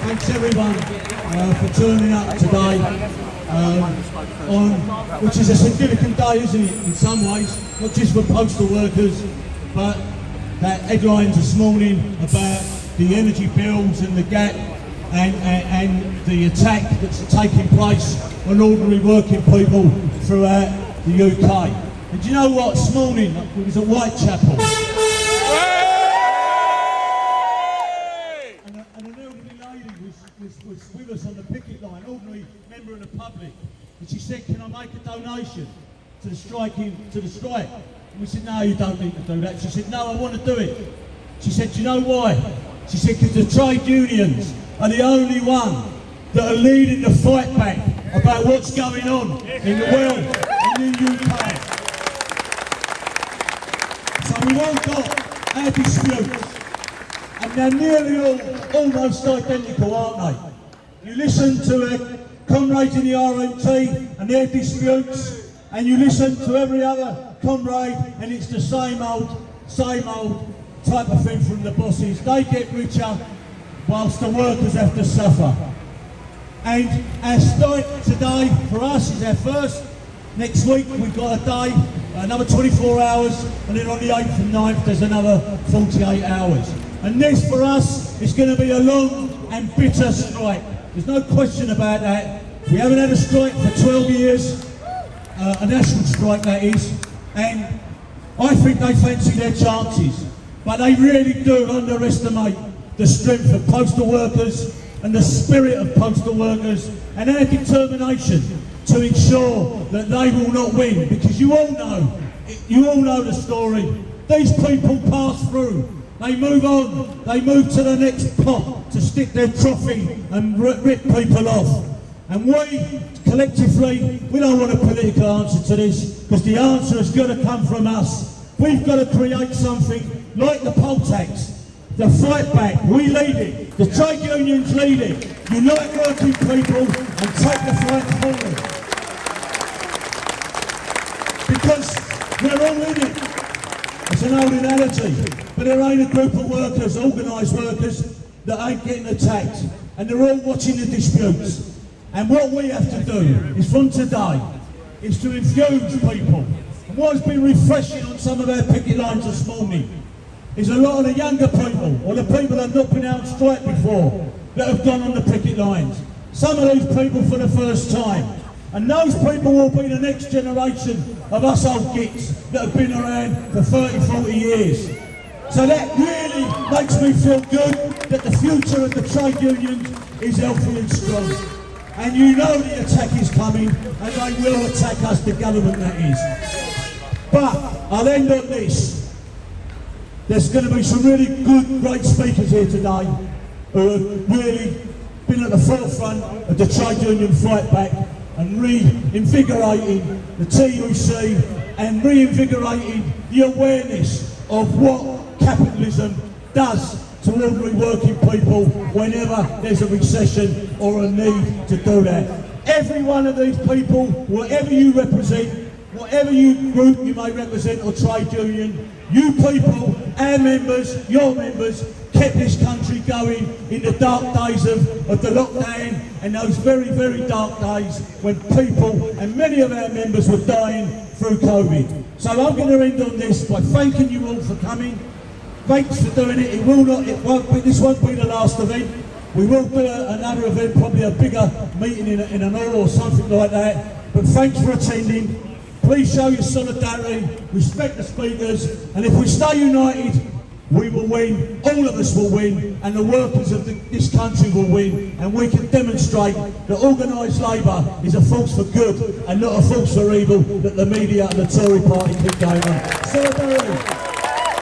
Thanks everyone for turning up today, which is a significant day, isn't it, in some ways, not just for postal workers, but that headlines this morning about the energy bills and the gap and the attack that's taking place on ordinary working people throughout the UK. And do you know what, this morning it was at Whitechapel. Was with us on the picket line, ordinary member of the public, and she said, "Can I make a donation to the strike?" And we said, "No, you don't need to do that." She said, "No, I want to do it." She said, "Do you know why?" She said, "Because the trade unions are the only one that are leading the fight back about what's going on in the world, in the UK." So we've all got our disputes, and they're nearly almost identical, aren't they? You listen to comrades in the RMT and their disputes, and you listen to every other comrade, and it's the same old type of thing from the bosses. They get richer whilst the workers have to suffer. And our strike today for us is our first. Next week we've got a day, another 24 hours, and then on the 8th and 9th there's another 48 hours. And this for us is going to be a long and bitter strike. There's no question about that. We haven't had a strike for 12 years, a national strike that is, and I think they fancy their chances. But they really do underestimate the strength of postal workers and the spirit of postal workers and their determination to ensure that they will not win. Because you all know the story. These people pass through. They move on, they move to the next pot to stick their trophy and rip people off. And we, collectively, we don't want a political answer to this, because the answer has got to come from us. We've got to create something like the poll tax, the fight back. We lead it, the trade unions lead it. Unite working people and take the fight forward. Because we're all in it. It's an old analogy, but there ain't a group of workers, organised workers, that ain't getting attacked, and they're all watching the disputes. And what we have to do is, from today, is to infuse people. And what's been refreshing on some of our picket lines this morning is a lot of the younger people, or the people that have not been out on strike before, that have gone on the picket lines. Some of these people for the first time. And those people will be the next generation of us old gits that have been around for 30, 40 years. So that really makes me feel good that the future of the trade unions is healthy and strong. And you know the attack is coming, and they will attack us, the government that is. But I'll end on this. There's going to be some really good, great speakers here today who have really been at the forefront of the trade union fight back, and reinvigorating the TUC and reinvigorating the awareness of what capitalism does to ordinary working people whenever there's a recession or a need to do that. Every one of these people, whatever you represent, whatever group you may represent or trade union, you people, our members, your members, kept this country going in the dark days of the lockdown and those very, very dark days when people, and many of our members, were dying through COVID. So I'm going to end on this by thanking you all for coming. Thanks for doing it. This won't be the last event. We will do another event, probably a bigger meeting in an hall or something like that. But thanks for attending. Please show your solidarity, respect the speakers, and if we stay united, we will win, all of us will win, and the workers of this country will win, and we can demonstrate that organised labour is a force for good and not a force for evil that the media and the Tory party keep going on. Solidarity.